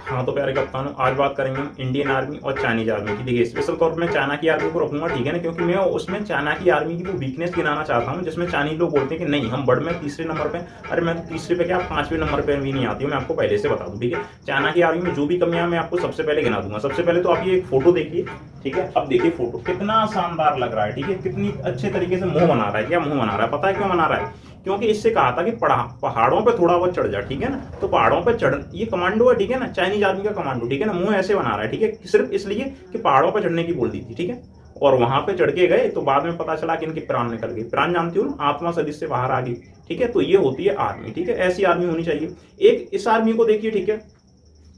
हाँ तो प्यारे कप्तानों, आज बात करेंगे हम इंडियन आर्मी और चाइनीज आर्मी की। देखिए, स्पेशल तौर पर मैं चाइना की आर्मी को रखूंगा, ठीक है ना, क्योंकि मैं उसमें चाइना की आर्मी की वो वीकनेस गिनाना चाहता हूँ जिसमें चाइनीज लोग बोलते हैं कि नहीं हम वर्ल्ड में तीसरे नंबर पे। अरे मैं तो तीसरे पे क्या, 5वें नंबर पे भी नहीं आती हूँ, मैं आपको पहले से बता दूँ, ठीक है। चाइना की आर्मी में जो भी कमियां मैं आपको सबसे पहले गिना दूंगा। सबसे पहले तो आप ये एक फोटो देखिए, ठीक है। अब देखिए फोटो कितना शानदार लग रहा है, ठीक है, कितनी अच्छे तरीके से मुंह बना रहा है। क्या मुंह बना रहा है? पता है क्यों बना रहा है? क्योंकि इससे कहा था कि पहाड़ों पे थोड़ा बहुत चढ़ जा, ठीक है ना। तो पहाड़ों पे चढ़, ये कमांडो है, ठीक है ना, चाइनीज आर्मी का कमांडो, ठीक है ना। मुंह ऐसे बना रहा है, ठीक है, सिर्फ इसलिए कि पहाड़ों पे चढ़ने की बोल दी थी, ठीक है। और वहां पे चढ़ के गए तो बाद में पता चला कि इनके प्राण निकल गए। प्राण जानती हो ना, आत्मा शरीर से बाहर आ गई, ठीक है। तो ये होती है आर्मी, ठीक है। ऐसी आर्मी होनी चाहिए। एक इस आर्मी को देखिए, ठीक है,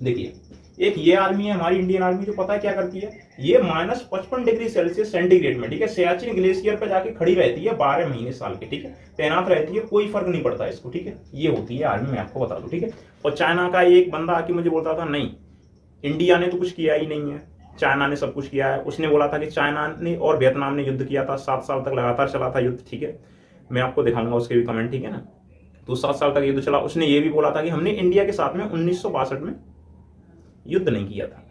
देखिए एक ये आर्मी है हमारी इंडियन आर्मी, जो पता है क्या करती है, ये -55 डिग्री सेल्सियस सेंटीग्रेड में, ठीक है, सियाचिन ग्लेशियर पे जाके खड़ी रहती है 12 महीने साल के, ठीक है, तैनात रहती है, कोई फर्क नहीं पड़ता इसको, ठीक है। ये होती है आर्मी, मैं आपको बता दूं, ठीक है। और चाइना का एक बंदा आके मुझे बोलता था नहीं, इंडिया ने तो कुछ किया ही नहीं है, चाइना ने सब कुछ किया है। उसने बोला था कि चाइना ने और वियतनाम ने युद्ध किया था, 7 साल तक लगातार चला था युद्ध, ठीक है। मैं आपको दिखाऊंगा उसके भी कमेंट, ठीक है ना। तो 7 साल तक युद्ध चला। उसने ये भी बोला था कि हमने इंडिया के साथ में 1962 में युद्ध नहीं किया था,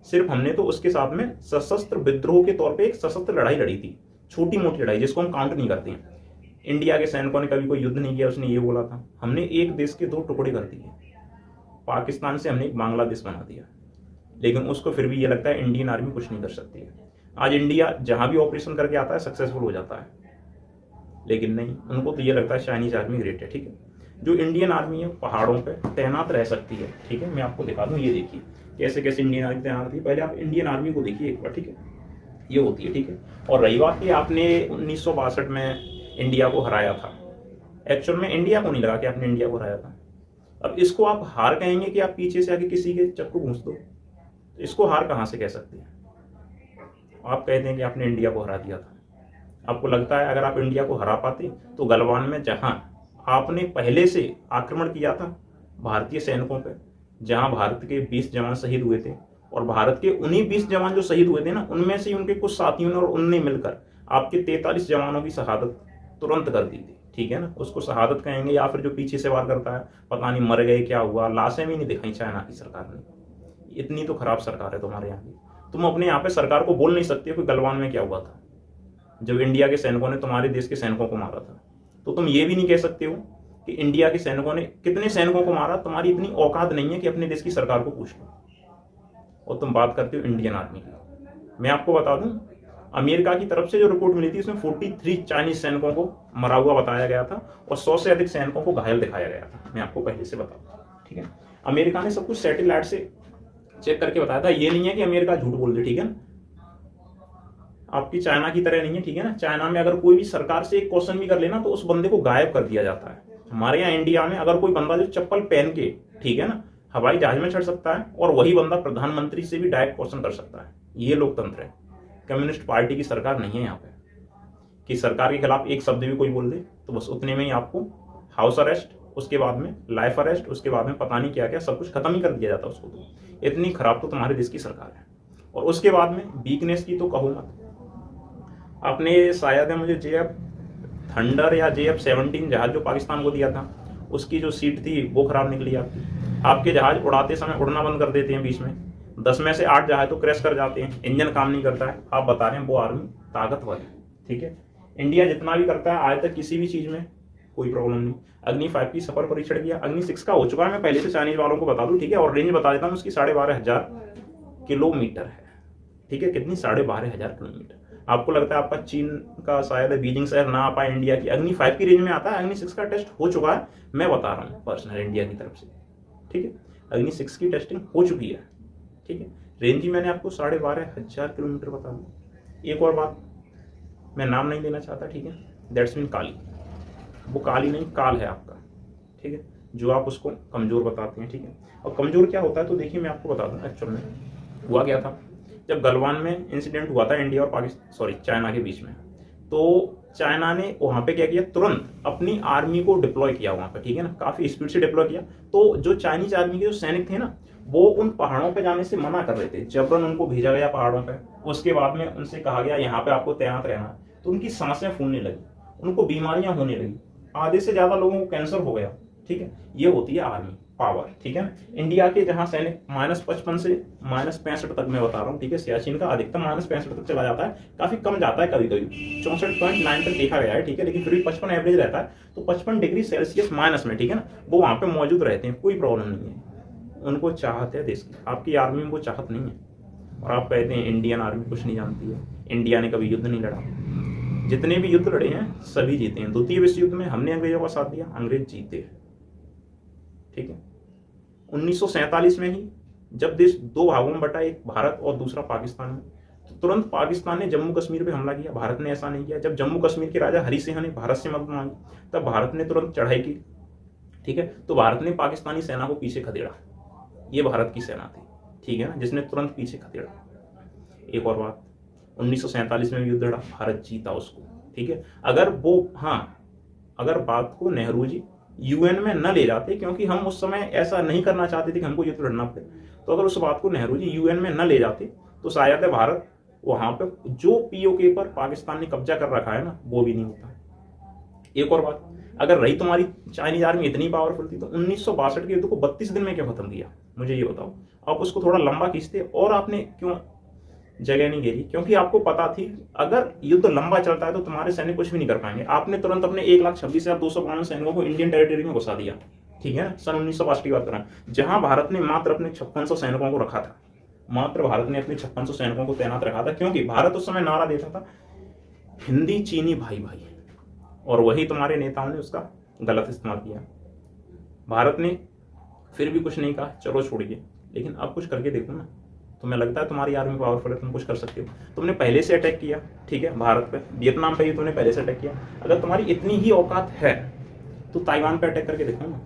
सिर्फ हमने तो उसके साथ में सशस्त्र विद्रोह के तौर पे एक सशस्त्र लड़ाई लड़ी थी, छोटी मोटी लड़ाई जिसको हम काउंट नहीं करते हैं। इंडिया के सैनिकों ने कभी कोई युद्ध नहीं किया, उसने ये बोला था। हमने एक देश के 2 टुकड़े कर दिए, पाकिस्तान से हमने एक बांग्लादेश बना दिया, लेकिन उसको फिर भी ये लगता है इंडियन आर्मी कुछ नहीं कर सकती है। आज इंडिया जहां भी ऑपरेशन करके आता है सक्सेसफुल हो जाता है, लेकिन नहीं, उनको तो ये लगता है चाइनीज आर्मी ग्रेट है, ठीक है। जो इंडियन आर्मी है पहाड़ों पे तैनात रह सकती है, ठीक है। मैं आपको दिखा दूं, ये देखिए कैसे कैसे इंडियन आर्मी तैनात होती है। पहले आप इंडियन आर्मी को देखिए एक बार, ठीक है, ये होती है, ठीक है। और रही बात कि आपने 1962 में इंडिया को हराया था, एक्चुअल में इंडिया को नहीं लगा कि आपने इंडिया को हराया था। अब इसको आप हार कहेंगे कि आप पीछे से आके किसी के चक्कू घूस दो, तो इसको हार कहाँ से कह सकते हैं? आप कहते हैं कि आपने इंडिया को हरा दिया था। आपको लगता है अगर आप इंडिया को हरा पाते तो गलवान में, जहां आपने पहले से आक्रमण किया था भारतीय सैनिकों पर, जहां भारत के 20 जवान शहीद हुए थे, और भारत के उन्हीं 20 जवान जो शहीद हुए थे ना, उनमें से उनके कुछ साथियों ने और उनने मिलकर आपके 43 जवानों की शहादत तुरंत कर दी थी, ठीक है ना। उसको शहादत कहेंगे, या फिर जो पीछे से वार करता है पता नहीं मर गए क्या हुआ, लाशें भी नहीं दिखाई चाइना की सरकार ने। इतनी तो खराब सरकार है तुम्हारे यहाँ की। तुम अपने यहाँ पे सरकार को बोल नहीं सकते हो कि गलवान में क्या हुआ था जब इंडिया के सैनिकों ने तुम्हारे देश के सैनिकों को मारा था। तो तुम ये भी नहीं कह सकते हो कि इंडिया के सैनिकों ने कितने सैनिकों को मारा। तुम्हारी इतनी औकात नहीं है कि अपने देश की सरकार को पूछ लो, और तुम बात करते हो इंडियन आर्मी की। मैं आपको बता दूं, अमेरिका की तरफ से जो रिपोर्ट मिली थी उसमें 43 चाइनीज सैनिकों को मरा हुआ बताया गया था, और 100 से अधिक सैनिकों को घायल दिखाया गया था। मैं आपको पहले से बता दूं, ठीक है। अमेरिका ने सब कुछ सैटेलाइट से चेक करके बताया था। ये नहीं है कि अमेरिका झूठ बोल दे, ठीक है ना। आपकी चाइना की तरह नहीं है, ठीक है ना। चाइना में अगर कोई भी सरकार से एक क्वेश्चन भी कर लेना तो उस बंदे को गायब कर दिया जाता है। हमारे यहाँ इंडिया में अगर कोई बंदा जो चप्पल पहन के, ठीक है ना, हवाई जहाज में चढ़ सकता है, और वही बंदा प्रधानमंत्री से भी डायरेक्ट क्वेश्चन कर सकता है। ये लोकतंत्र है। कम्युनिस्ट पार्टी की सरकार नहीं है यहाँ पे कि सरकार के खिलाफ एक शब्द भी कोई बोल दे तो बस उतने में ही आपको हाउस अरेस्ट, उसके बाद में लाइफ अरेस्ट, उसके बाद में पता नहीं क्या क्या सब कुछ खत्म ही कर दिया जाता है उसको। तो इतनी खराब तो तुम्हारे देश की सरकार है। और उसके बाद में वीकनेस की तो कहो मत। आपने शायद है मुझे JF थंडर या JF-17 जहाज जो पाकिस्तान को दिया था, उसकी जो सीट थी वो खराब निकली आपकी। आपके जहाज उड़ाते समय उड़ना बंद कर देते हैं बीच में, 10 में से 8 जहाज तो क्रैश कर जाते हैं, इंजन काम नहीं करता है। आप बता रहे हैं वो आर्मी ताकतवर है, ठीक है। इंडिया जितना भी करता है आज तक किसी भी चीज में कोई प्रॉब्लम नहीं। अग्नि 5 की सफल परीक्षण किया, अग्नि 6 का हो चुका है। मैं पहले से चाइनीज वालों को बता दूं, ठीक है, और रेंज बता देता हूँ उसकी 12,500 किलोमीटर है, ठीक है। कितनी? 12,500 किलोमीटर। आपको लगता है आपका चीन का शायद बीजिंग शहर ना आ पाए इंडिया की अग्नि 5 की रेंज में आता है। अग्नि 6 का टेस्ट हो चुका है, मैं बता रहा हूँ पर्सनल इंडिया की तरफ से, ठीक है। अग्नि 6 की टेस्टिंग हो चुकी है, ठीक है। रेंज ही मैंने आपको 12,500 किलोमीटर बता दी। एक और बात, मैं नाम नहीं लेना चाहता, ठीक है, दैट्स मीन काली। वो काली नहीं, काल है आपका, ठीक है, जो आप उसको कमजोर बताते हैं, ठीक है। और कमजोर क्या होता है तो देखिए मैं आपको बता दूं, एक्चुअल में हुआ क्या था जब गलवान में इंसिडेंट हुआ था इंडिया और पाकिस्तान चाइना के बीच में। तो चाइना ने वहां पे क्या किया, तुरंत अपनी आर्मी को डिप्लॉय किया वहां पे, ठीक है ना, काफी स्पीड से डिप्लॉय किया। तो जो चाइनीज आर्मी के जो सैनिक थे ना, वो उन पहाड़ों पे जाने से मना कर रहे थे। जबरन उनको भेजा गया पहाड़ों पे। उसके बाद में उनसे कहा गया यहाँ पे आपको तैनात रहना है। तो उनकी सांसें फूलने लगी, उनको बीमारियां होने लगी, आधे से ज्यादा लोगों को कैंसर हो गया, ठीक है। ये होती है आर्मी। पावर, ठीक है ना। इंडिया के जहां सैनिक -55 से -65 तक मैं बता रहा हूँ, ठीक है, सियाचिन का अधिकतम -65 तक चला जाता है, काफी कम जाता है कभी कभी 64.9 तक देखा गया है, ठीक है, लेकिन फिर भी 55 एवरेज रहता है। तो 55 डिग्री सेल्सियस माइनस में, ठीक है ना, वो वहां पे मौजूद रहते हैं, कोई प्रॉब्लम नहीं है। उनको चाहत है देश की, आपकी आर्मी में वो चाहत नहीं है। और आप कहते हैं इंडियन आर्मी कुछ नहीं जानती है, इंडिया ने कभी युद्ध नहीं लड़ा। जितने भी युद्ध लड़े हैं सभी जीते हैं। द्वितीय विश्व युद्ध में हमने अंग्रेजों का साथ दिया, अंग्रेज जीते, ठीक है। 1947 में ही जब देश दो भागों में बटा, एक भारत और दूसरा पाकिस्तान में, तो तुरंत पाकिस्तान ने जम्मू कश्मीर पे हमला किया, भारत ने ऐसा नहीं किया। जब जम्मू कश्मीर के राजा हरि सिंह ने भारत से मदद मांगी तब भारत ने तुरंत चढ़ाई की, ठीक है। तो भारत ने पाकिस्तानी सेना को पीछे खदेड़ा, ये भारत की सेना थी, ठीक है ना, जिसने तुरंत पीछे खदेड़ा। एक और बात, 1947 में युद्ध लड़ा, भारत जीता उसको, ठीक है। अगर वो, हाँ, अगर बात को नेहरू जी यूएन में न ले जाते, क्योंकि हम उस समय ऐसा नहीं करना चाहते थे कि हमको युद्ध लड़ना पड़े, तो अगर उस बात को नेहरू जी यूएन में न ले जाते तो शायद भारत वहां पे जो पीओके पर पाकिस्तान ने कब्जा कर रखा है ना, वो भी नहीं होता। एक और बात, अगर रही तुम्हारी चाइनीज आर्मी इतनी पावरफुल थी तो 1962 के युद्ध को 32 दिन में क्यों खत्म किया, मुझे ये बताओ। आप उसको थोड़ा लंबा खींचते और आपने क्यों जगह नहीं घेरी, क्योंकि आपको पता थी अगर युद्ध लंबा चलता है तो तुम्हारे सैनिक कुछ भी नहीं कर पाएंगे। आपने तुरंत अपने 1,26,252 सैनिकों को इंडियन टेरिटरी में घुसा दिया, ठीक है, सन 1962 की बात करें, जहां भारत ने मात्र अपने 5600 सैनिकों को रखा था, मात्र भारत ने अपने 5600 सैनिकों को तैनात रखा था, क्योंकि भारत उस समय नारा देता था हिंदी चीनी भाई भाई, और वही तुम्हारे नेताओं ने उसका गलत इस्तेमाल किया। भारत ने फिर भी कुछ नहीं कहा, चलो छोड़िए, लेकिन अब कुछ करके देखो ना। तुम्हें लगता है तुम्हारी आर्मी पावरफुल है, तुम कुछ कर सकते हो? तुमने पहले से अटैक किया, ठीक है, भारत पे, वियतनाम पे ही तुमने पहले से अटैक किया। अगर तुम्हारी इतनी ही औकात है तो ताइवान पे अटैक करके देखो ना।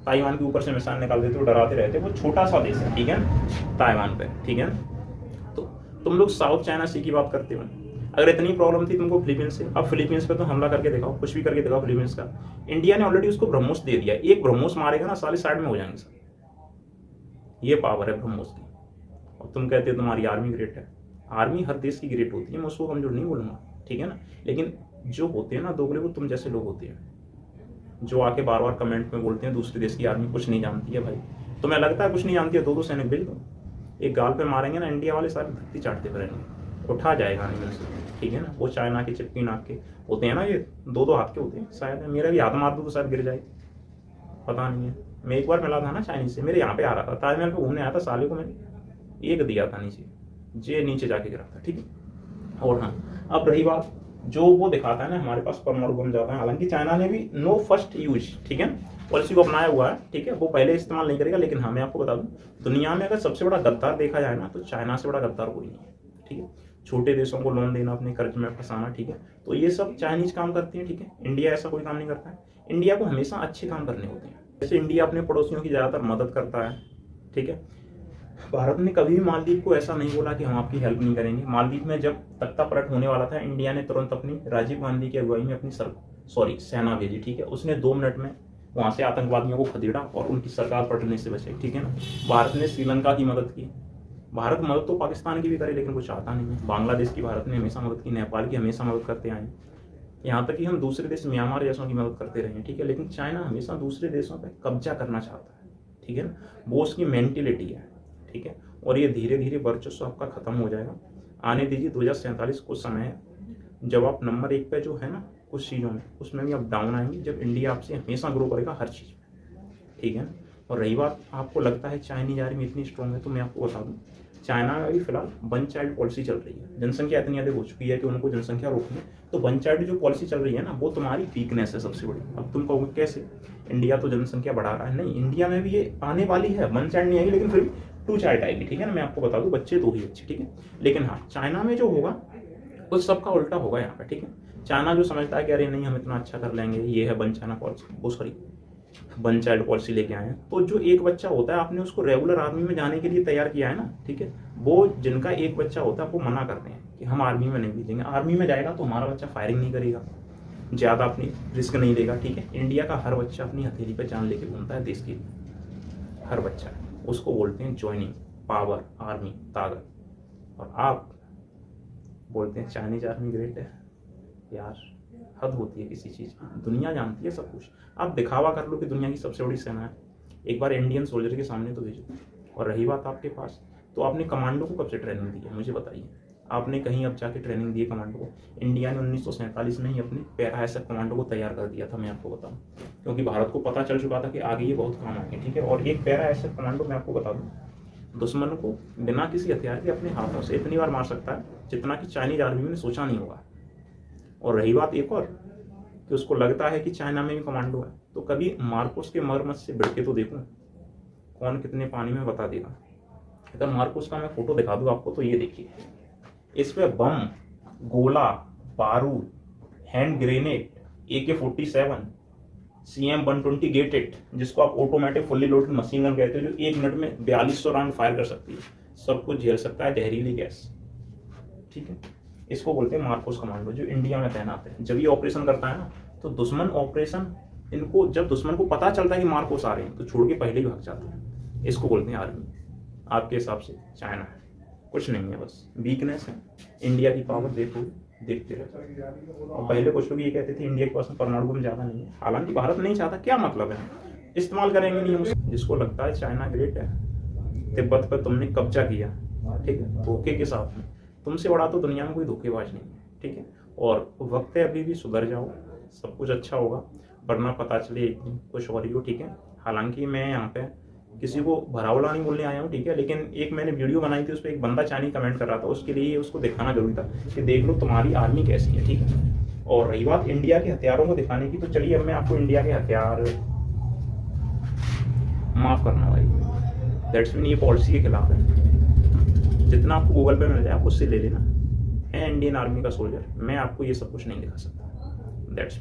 ताइवान के ऊपर से मिसाइल निकाल देते हो, डराते रहते, वो छोटा सा देश है, ठीक है, ताइवान पे, ठीक है। तो तुम लोग साउथ चाइना सी की बात करते हो। अगर इतनी प्रॉब्लम थी तुमको फिलीपींस से, अब फिलीपींस पे तो हमला करके दिखाओ, कुछ भी करके दिखाओ फिलीपींस का। इंडिया ने ऑलरेडी उसको ब्रह्मोस दे दिया, एक ब्रह्मोस मारेगा ना साले साइड में हो जाएंगे सब, ये पावर है ब्रह्मोस की। और तुम कहते हो तुम्हारी आर्मी ग्रेट है। आर्मी हर देश की ग्रेट होती है, मैं उसको कमजोर नहीं बोलूंगा, ठीक है ना, लेकिन जो होते हैं ना दोगले, वो तुम जैसे लोग होते हैं जो आके बार बार कमेंट में बोलते हैं दूसरे देश की आर्मी कुछ नहीं जानती है। भाई तुम्हें लगता है कुछ नहीं जानती है, दो सैनिक भेज दो, एक गाल पे मारेंगे ना, इंडिया वाले सारे धरती चाटते फिरेंगे, उठा जाएगा नहीं से, ठीक है ना। वो चाइना के चिपकी नाक के होते हैं ना, ये दो हाथ के होते हैं, शायद मेरा भी हाथ मार दो तो शायद गिर जाए, पता नहीं है। मैं एक बार मिला था ना चाइनीज से, मेरे यहाँ पे आ रहा था, ताजमहल पे घूमने आया था, साले को मैंने एक दिया था नीचे, जे नीचे जाके गिरा था, ठीक है। और हाँ, अब रही बात जो वो दिखाता है ना हमारे पास परमाणु बम जाता है, हालांकि चाइना ने भी नो फर्स्ट यूज, ठीक है, पॉलिसी को अपनाया हुआ है, ठीक है, वो पहले इस्तेमाल नहीं करेगा। लेकिन हाँ, मैं आपको बता दूं, दुनिया में अगर सबसे बड़ा गद्दार देखा जाए ना तो चाइना से बड़ा गद्दार कोई नहीं है, ठीक है। छोटे देशों को लोन देना, अपने कर्ज में फंसाना, ठीक है, तो ये सब चाइनीज काम करती है, ठीक है। इंडिया ऐसा कोई काम नहीं करता है। इंडिया को हमेशा अच्छे काम करने होते हैं। जैसे इंडिया अपने पड़ोसियों की ज़्यादातर मदद करता है, ठीक है। भारत ने कभी भी मालदीव को ऐसा नहीं बोला कि हम आपकी हेल्प नहीं करेंगे। मालदीव में जब तख्ता पलट होने वाला था, इंडिया ने तुरंत अपनी राजीव गांधी की अगुवाई में अपनी सेना भेजी, ठीक है। उसने 2 मिनट में वहां से आतंकवादियों को खदेड़ा और उनकी सरकार पलटने से बचाई, ठीक है ना। भारत ने श्रीलंका की मदद की। भारत मदद तो पाकिस्तान की भी करे, लेकिन वो चाहता नहीं है। बांग्लादेश की भारत ने हमेशा मदद की, नेपाल की हमेशा मदद करते आए, यहाँ तक कि हम दूसरे देश म्यांमार जैसों की मदद करते रहे, ठीक है। लेकिन चाइना हमेशा दूसरे देशों पर कब्जा करना चाहता है, ठीक है ना, वो उसकी मेंटेलिटी है, ठीक है। और ये धीरे धीरे वर्चस्व आपका खत्म हो जाएगा। आने दीजिए 2047 कुछ समय है जब आप नंबर 1 पे जो है ना कुछ चीज़ों में, उसमें भी आप डाउन आएंगे, जब इंडिया आपसे हमेशा ग्रो करेगा हर चीज़ में, ठीक है। और रही बात, आपको लगता है चाइनीज आर्मी इतनी स्ट्रॉन्ग है, तो मैं आपको बता दूं चाइना में अभी फिलहाल वन चाइल्ड पॉलिसी चल रही है। जनसंख्या इतनी अधिक हो चुकी है कि उनको जनसंख्या रोकनी है, तो वन चाइल्ड जो पॉलिसी चल रही है ना, वो तुम्हारी वीकनेस है सबसे बड़ी। अब तुम कहोगे कैसे, इंडिया तो जनसंख्या बढ़ा रहा है। नहीं, इंडिया में भी ये आने वाली है, वन चाइल्ड नहीं आएगी, लेकिन फिर भी 2 चाइल्ड आएगी, ठीक है ना। मैं आपको बता दूं बच्चे 2 ही अच्छे, ठीक है। लेकिन हाँ, चाइना में जो होगा उस सबका उल्टा होगा यहाँ पे, ठीक है। चाइना जो समझता है कि अरे नहीं हम इतना अच्छा कर लेंगे, ये है वन चाइना पॉलिसी, वो सॉरी वन चाइल्ड पॉलिसी लेके आए हैं। तो जो एक बच्चा होता है, आपने उसको रेगुलर आर्मी में जाने के लिए तैयार किया है ना, ठीक है, वो जिनका एक बच्चा होता है वो मना करते हैं कि हम आर्मी में नहीं भेजेंगे। आर्मी में जाएगा तो हमारा बच्चा फायरिंग नहीं करेगा, ज़्यादा अपनी रिस्क नहीं लेगा, ठीक है। इंडिया का हर बच्चा अपनी हथेली पर जान लेके घूमता है देश के लिए, हर बच्चा, उसको बोलते हैं ज्वाइनिंग पावर, आर्मी, ताकत। और आप बोलते हैं चाइनीज आर्मी ग्रेट है। यार हद होती है किसी चीज़ की, दुनिया जानती है सब कुछ। आप दिखावा कर लो कि दुनिया की सबसे बड़ी सेना है, एक बार इंडियन सोल्जर के सामने तो भेजो। और रही बात आपके पास, तो आपने कमांडो को कब से ट्रेनिंग दी है मुझे बताइए? आपने कहीं अब जाके ट्रेनिंग दी है कमांडो को? इंडिया ने 1947 में ही अपने पैरा एसएफ कमांडो को तैयार कर दिया था, मैं आपको बताऊं, क्योंकि भारत को पता चल चुका था कि आगे ये बहुत काम आएंगे, ठीक है। और एक पैरा एसएफ कमांडो मैं आपको बता दूं, दुश्मन को बिना किसी हथियार के अपने हाथों से इतनी बार मार सकता है जितना कि चाइनीज आर्मी ने सोचा नहीं होगा। और रही बात एक और, कि उसको लगता है कि चाइना में भी कमांडो है, तो कभी मार्कोस के मरमत से भिड़ के तो देखूं कौन कितने पानी में बता देगा। अगर मार्कोस का मैं फोटो दिखा दूं आपको, तो ये देखिए, इस पे बम, गोला, बारूद, hand grenade, AK-47, CM-120 gated, जिसको आप automatic fully loaded machine gun कहते हो, जो 1 मिनट में 4200 राउंड फायर कर सकती है, सब कुछ झेल सकता है, जहरीली गैस, ठीक है। इसको बोलते हैं मार्कोस कमांडो, जो इंडिया में तैनात है। जब ये ऑपरेशन करता है ना, तो दुश्मन ऑपरेशन, इनको जब दुश्मन को पता चलता है कि मार्कोस आ रहे हैं, तो छोड़ के पहले ही भाग जाता है। इसको बोलते हैं आर्मी। आपके हिसाब से चाइना है, कुछ नहीं है, बस वीकनेस है। इंडिया की पावर देखो, देखते रहो। और पहले कुछ लोग ये कहते थे इंडिया के पास परमाणु बम ज़्यादा नहीं है, हालांकि भारत नहीं चाहता, क्या मतलब है, इस्तेमाल करेंगे नहीं हम। जिसको लगता है चाइना ग्रेट है, तिब्बत पर तुमने कब्जा किया, ठीक है, धोखे के साथ में, तुमसे बड़ा तो दुनिया में कोई धोखेबाज नहीं है, ठीक है। और वक्त है अभी भी, सुधर जाओ, सब कुछ अच्छा होगा, वरना पता चले एक दिन कुछ और ही हो, ठीक है। हालांकि मैं यहाँ पे किसी को भरावला नहीं बोलने आया हूँ, ठीक है, लेकिन एक मैंने वीडियो बनाई थी, उस पर एक बंदा चाइनी कमेंट कर रहा था, उसके लिए उसको दिखाना जरूरी था कि देख लो तुम्हारी आर्मी कैसी है, ठीक है। और रही बात इंडिया के हथियारों को दिखाने की, तो चलिए अब मैं आपको इंडिया के हथियार, माफ करना भाई, दैट्स मीन ये पॉलिसी के खिलाफ है। जितना आपको गूगल पे मिल जाए आप उससे ले लेना, है इंडियन आर्मी का सोल्जर, मैं आपको ये सब कुछ नहीं दिखा सकता, दैट्स